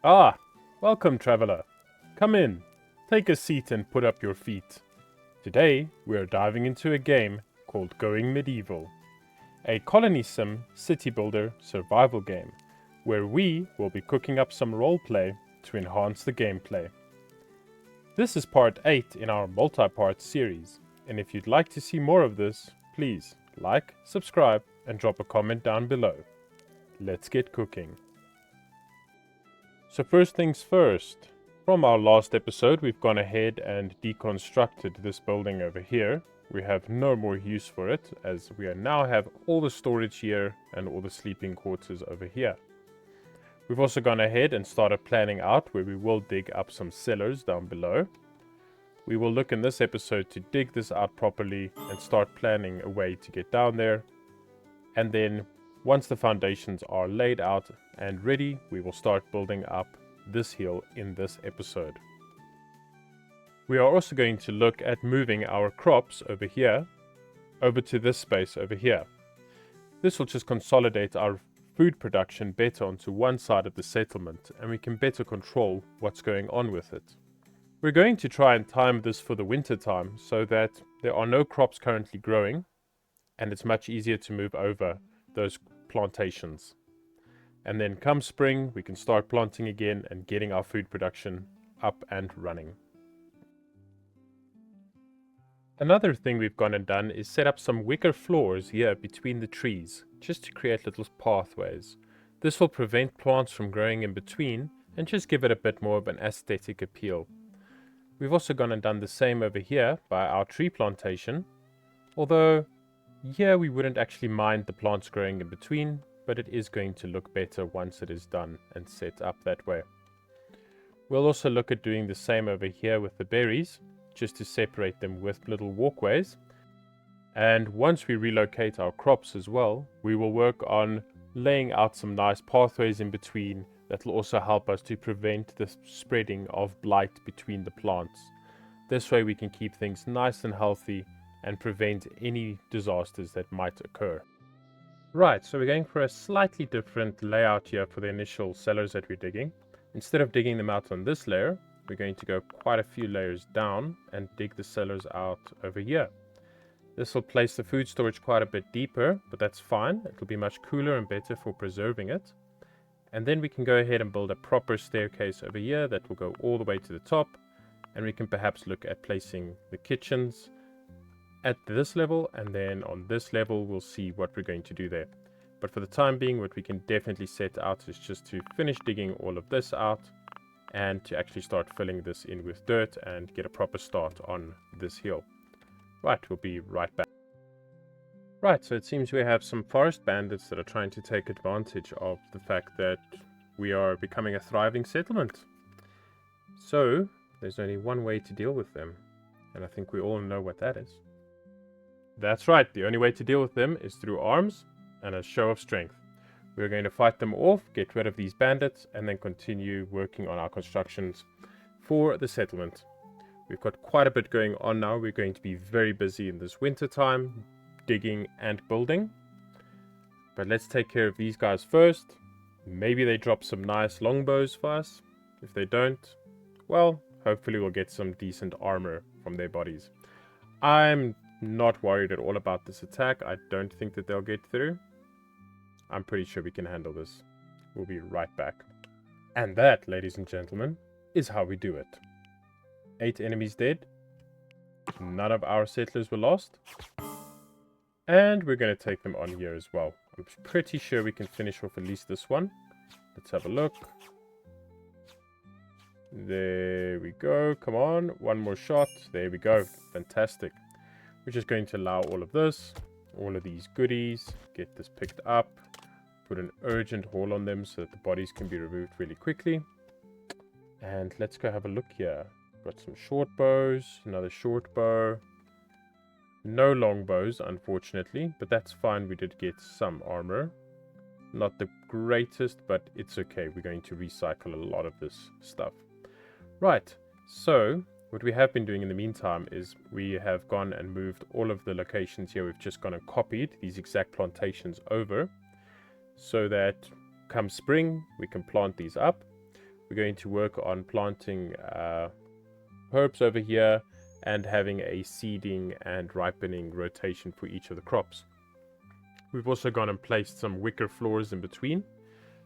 Ah, welcome traveler. Come in, take a seat and put up your feet. Today we are diving into a game called Going Medieval, a colony sim city builder survival game where we will be cooking up some roleplay to enhance the gameplay. This is part 8 in our multi-part series, and if you'd like to see more of this, please like, subscribe and drop a comment down below. Let's get cooking. So first things first, from our last episode we've gone ahead and deconstructed this building over here. We have no more use for it as we now have all the storage here and all the sleeping quarters over here. We've also gone ahead and started planning out where we will dig up some cellars down below. We will look in this episode to dig this out properly and start planning a way to get down there. And then once the foundations are laid out and ready, we will start building up this hill in this episode. We are also going to look at moving our crops over here, over to this space over here. This will just consolidate our food production better onto one side of the settlement, and we can better control what's going on with it. We're going to try and time this for the winter time so that there are no crops currently growing, and it's much easier to move over those plantations. And then come spring, we can start planting again and getting our food production up and running. Another thing we've gone and done is set up some wicker floors here between the trees, just to create little pathways. This will prevent plants from growing in between and just give it a bit more of an aesthetic appeal. We've also gone and done the same over here by our tree plantation, although here we wouldn't actually mind the plants growing in between, but it is going to look better once it is done and set up that way. We'll also look at doing the same over here with the berries, just to separate them with little walkways. And once we relocate our crops as well, we will work on laying out some nice pathways in between that will also help us to prevent the spreading of blight between the plants. This way we can keep things nice and healthy and prevent any disasters that might occur. Right, so we're going for a slightly different layout here for the initial cellars that we're digging. Instead of digging them out on this layer, we're going to go quite a few layers down and dig the cellars out over here. This will place the food storage quite a bit deeper, but that's fine. It will be much cooler and better for preserving it. And then we can go ahead and build a proper staircase over here that will go all the way to the top. And we can perhaps look at placing the kitchens at this level, and then on this level we'll see what we're going to do there. But for the time being, what we can definitely set out is just to finish digging all of this out and to actually start filling this in with dirt and get a proper start on this hill. Right, we'll be right back. Right, so it seems we have some forest bandits that are trying to take advantage of the fact that we are becoming a thriving settlement. So there's only one way to deal with them, and I think we all know what that is. That's right, the only way to deal with them is through arms and a show of strength. We're going to fight them off, get rid of these bandits, and then continue working on our constructions for the settlement. We've got quite a bit going on now. We're going to be very busy in this winter time, digging and building. But let's take care of these guys first. Maybe they drop some nice longbows for us. If they don't, well, hopefully we'll get some decent armor from their bodies. I'm not worried at all about this attack. I don't think that they'll get through. I'm pretty sure we can handle this. We'll be right back. And that, ladies and gentlemen, is how we do it. 8 enemies dead. None of our settlers were lost. And we're going to take them on here as well. I'm pretty sure we can finish off at least this one. Let's have a look. There we go. Come on. One more shot. There we go. Fantastic. We're just going to allow all of this, all of these goodies, get this picked up, put an urgent haul on them so that the bodies can be removed really quickly. And let's go have a look here. Got some short bows, another short bow. No long bows, unfortunately, but that's fine. We did get some armor. Not the greatest, but it's okay. We're going to recycle a lot of this stuff. Right, so what we have been doing in the meantime is we have gone and moved all of the locations here. We've just gone and copied these exact plantations over so that come spring we can plant these up. we're going to work on planting herbs over here and having a seeding and ripening rotation for each of the crops. We've also gone and placed some wicker floors in between.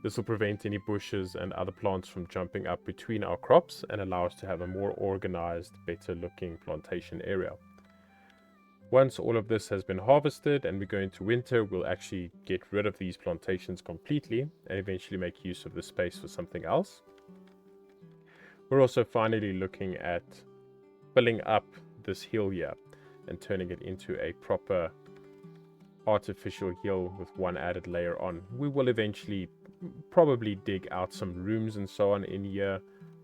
This will prevent any bushes and other plants from jumping up between our crops and allow us to have a more organized, better looking plantation area. Once all of this has been harvested and we go into winter, we'll actually get rid of these plantations completely and eventually make use of the space for something else. We're also finally looking at filling up this hill here and turning it into a proper artificial hill with one added layer on. We will eventually probably dig out some rooms and so on in here,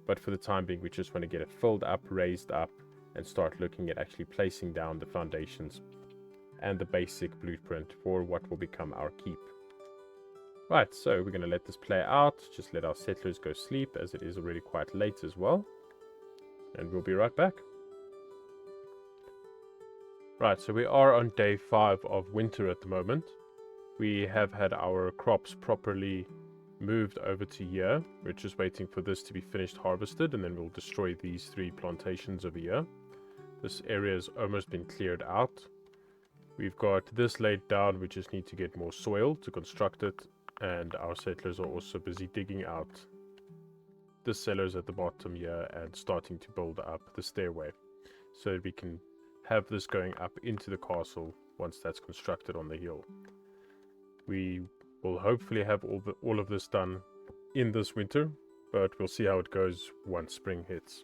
but for the time being we just want to get it filled up, raised up, and start looking at actually placing down the foundations and the basic blueprint for what will become our keep. Right, so we're going to let this play out, just let our settlers go sleep as it is already quite late as well, and we'll be right back. Right, so we are on day 5 of winter at the moment. We have had our crops properly moved over to here. We're just waiting for this to be finished harvested, and then we'll destroy these 3 plantations over here. This area has almost been cleared out. We've got this laid down, we just need to get more soil to construct it, and our settlers are also busy digging out the cellars at the bottom here and starting to build up the stairway so that we can have this going up into the castle once that's constructed on the hill. We will hopefully have all of this done in this winter, but we'll see how it goes once spring hits.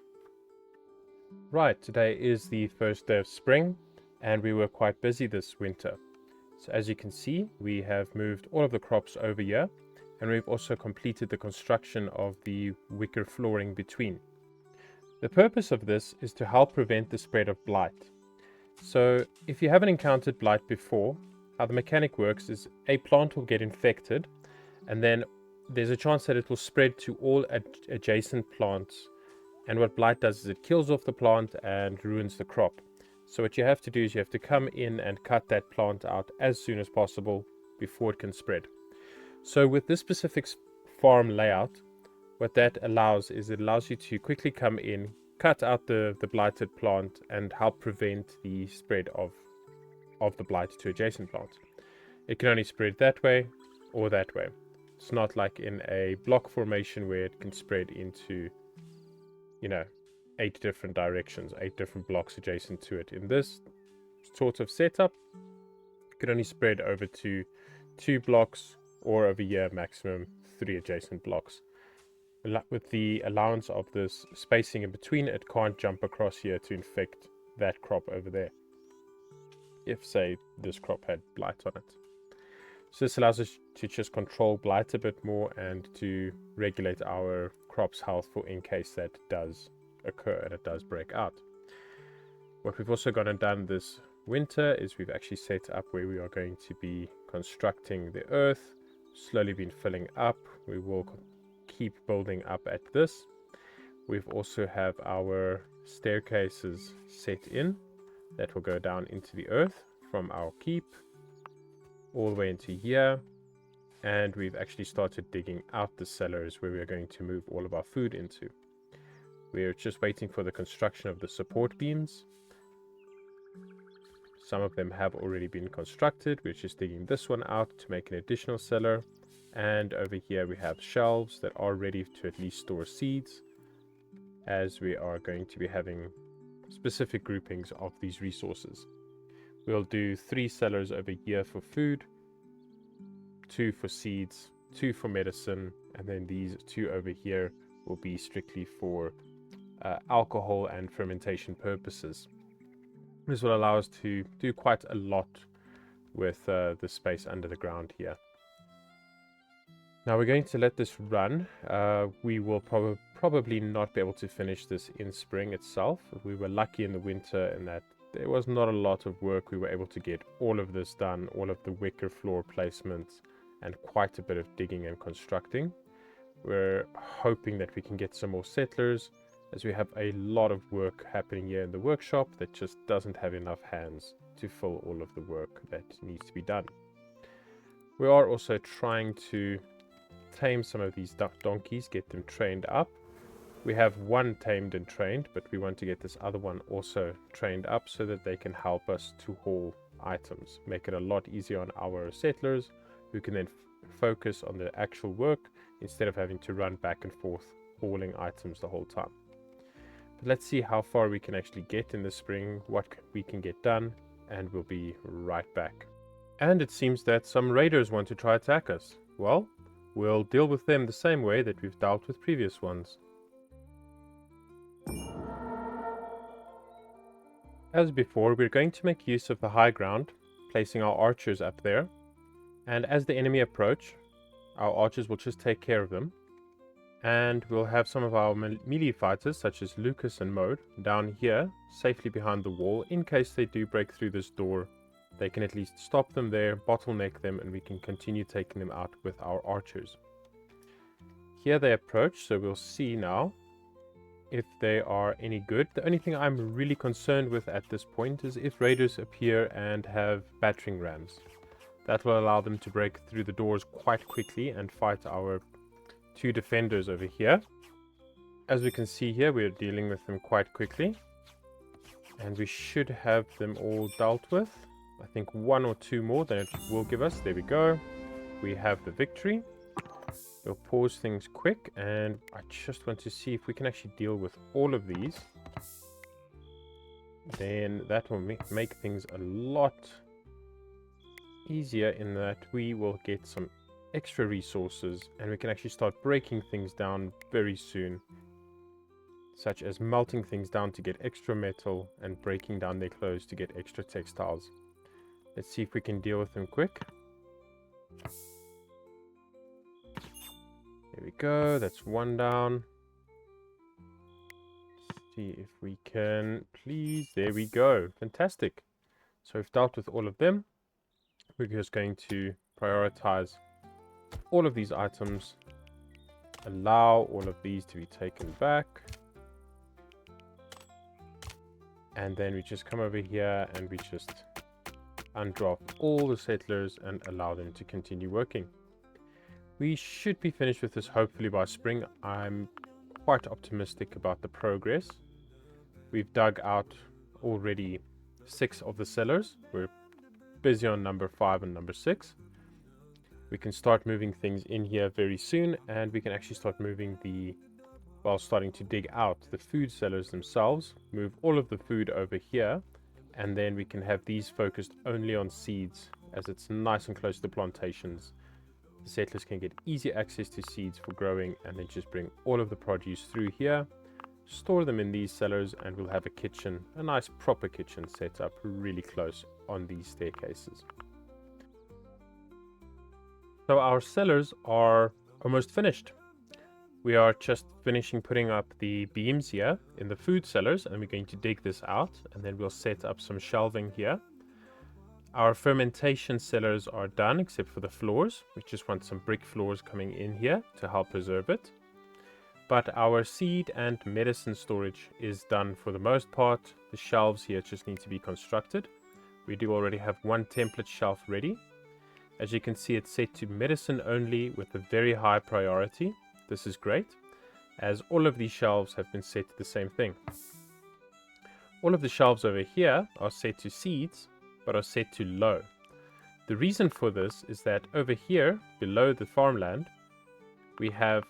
Right, today is the first day of spring and we were quite busy this winter. So as you can see, we have moved all of the crops over here, and we've also completed the construction of the wicker flooring between. The purpose of this is to help prevent the spread of blight. So if you haven't encountered blight before, how the mechanic works is a plant will get infected, and then there's a chance that it will spread to all adjacent plants, and what blight does is it kills off the plant and ruins the crop. So what you have to do is you have to come in and cut that plant out as soon as possible before it can spread. So with this specific farm layout, what that allows is it allows you to quickly come in, cut out the blighted plant and help prevent the spread of the blight to adjacent plants. It can only spread that way or that way. It's not like in a block formation where it can spread into, 8 different directions, 8 different blocks adjacent to it. In this sort of setup, it can only spread over to 2 blocks or over here maximum 3 adjacent blocks. With the allowance of this spacing in between, it can't jump across here to infect that crop over there, if say this crop had blight on it. So this allows us to just control blight a bit more and to regulate our crop's health for in case that does occur and it does break out. What we've also gone and done this winter is we've actually set up where we are going to be constructing the earth, slowly been filling up. We will keep building up at this. We've also have our staircases set in that will go down into the earth from our keep all the way into here, and we've actually started digging out the cellars where we are going to move all of our food into. We're just waiting for the construction of the support beams. Some of them have already been constructed. We're just digging this one out to make an additional cellar, and over here we have shelves that are ready to at least store seeds, as we are going to be having specific groupings of these resources. We'll do 3 cellars over here for food, 2 for seeds, 2 for medicine, and then these 2 over here will be strictly for alcohol and fermentation purposes. This will allow us to do quite a lot with the space under the ground here. Now we're going to let this run. We will probably not be able to finish this in spring itself. We were lucky in the winter in that there was not a lot of work. We were able to get all of this done, all of the wicker floor placements, and quite a bit of digging and constructing. We're hoping that we can get some more settlers, as we have a lot of work happening here in the workshop that just doesn't have enough hands to fill all of the work that needs to be done. We are also trying to tame some of these donkeys, get them trained up. We have one tamed and trained, but we want to get this other one also trained up so that they can help us to haul items. Make it a lot easier on our settlers, who can then focus on the actual work instead of having to run back and forth hauling items the whole time. But let's see how far we can actually get in the spring, what we can get done, and we'll be right back. And it seems that some raiders want to try attack us. Well, we'll deal with them the same way that we've dealt with previous ones. As before, we're going to make use of the high ground, placing our archers up there. And as the enemy approach, our archers will just take care of them. And we'll have some of our melee fighters, such as Lucas and Mode, down here, safely behind the wall. In case they do break through this door, they can at least stop them there, bottleneck them, and we can continue taking them out with our archers. Here they approach, so we'll see now if they are any good. The only thing I'm really concerned with at this point is if raiders appear and have battering rams. That will allow them to break through the doors quite quickly and fight our two defenders over here. As we can see here, we're dealing with them quite quickly. And we should have them all dealt with. I think one or two more that it will give us. There we go. We have the victory. We'll pause things quick, and I just want to see if we can actually deal with all of these. Then that will make things a lot easier, in that we will get some extra resources and we can actually start breaking things down very soon, such as melting things down to get extra metal and breaking down their clothes to get extra textiles. Let's see if we can deal with them quick. There we go, that's one down. Let's see if we can, please. There we go, fantastic. So we've dealt with all of them. We're just going to prioritize all of these items, allow all of these to be taken back, and then we just come over here and we just undrop all the settlers and allow them to continue working. We should be finished with this hopefully by spring. I'm quite optimistic about the progress. We've dug out already 6 of the cellars. We're busy on number 5 and number 6. We can start moving things in here very soon, and we can actually start moving starting to dig out the food cellars themselves, move all of the food over here, and then we can have these focused only on seeds, as it's nice and close to plantations. The settlers can get easy access to seeds for growing, and then just bring all of the produce through here, store them in these cellars, and we'll have a kitchen, a nice proper kitchen set up really close on these staircases. So our cellars are almost finished. We are just finishing putting up the beams here in the food cellars, and we're going to dig this out, and then we'll set up some shelving here. Our fermentation cellars are done except for the floors. We just want some brick floors coming in here to help preserve it. But our seed and medicine storage is done for the most part. The shelves here just need to be constructed. We do already have one template shelf ready. As you can see, it's set to medicine only with a very high priority. This is great, as all of these shelves have been set to the same thing. All of the shelves over here are set to seeds, but are set to low. The reason for this is that over here, below the farmland, we have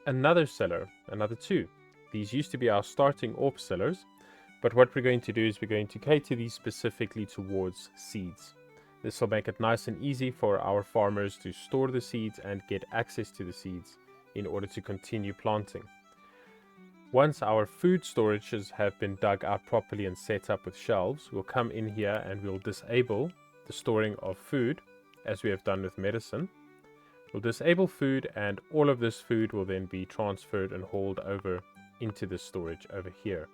another cellar, another 2. These used to be our starting AWP cellars, but what we're going to do is we're going to cater these specifically towards seeds. This will make it nice and easy for our farmers to store the seeds and get access to the seeds in order to continue planting. Once our food storages have been dug out properly and set up with shelves, we'll come in here and we'll disable the storing of food, as we have done with medicine. We'll disable food, and all of this food will then be transferred and hauled over into the storage over here.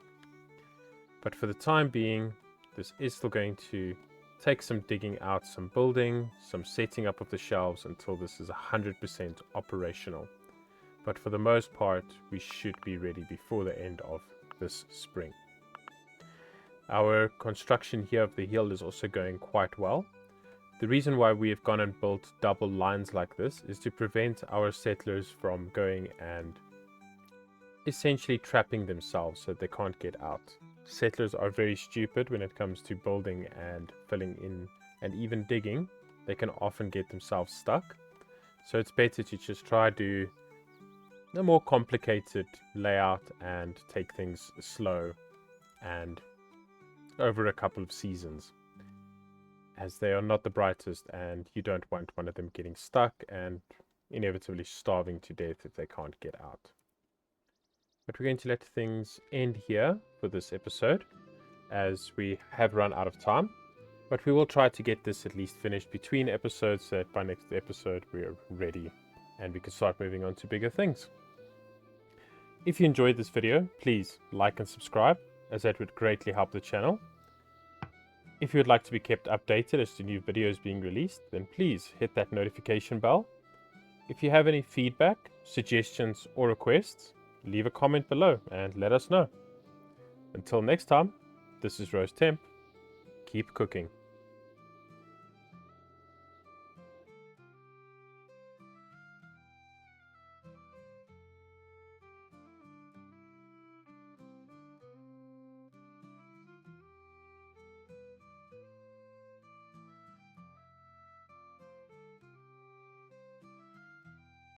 But for the time being, this is still going to take some digging out, some building, some setting up of the shelves until this is 100% operational. But for the most part, we should be ready before the end of this spring. Our construction here of the hill is also going quite well. The reason why we have gone and built double lines like this is to prevent our settlers from going and essentially trapping themselves so they can't get out. Settlers are very stupid when it comes to building and filling in and even digging. They can often get themselves stuck. So it's better to just try to do a more complicated layout and take things slow and over a couple of seasons, as they are not the brightest and you don't want one of them getting stuck and inevitably starving to death if they can't get out. But we're going to let things end here for this episode, as we have run out of time. But we will try to get this at least finished between episodes, so that by next episode we're ready and we can start moving on to bigger things. If you enjoyed this video, please like and subscribe, as that would greatly help the channel. If you would like to be kept updated as to new videos being released, then please hit that notification bell. If you have any feedback, suggestions or requests, leave a comment below and let us know. Until next time, this is Rose Temp. Keep cooking.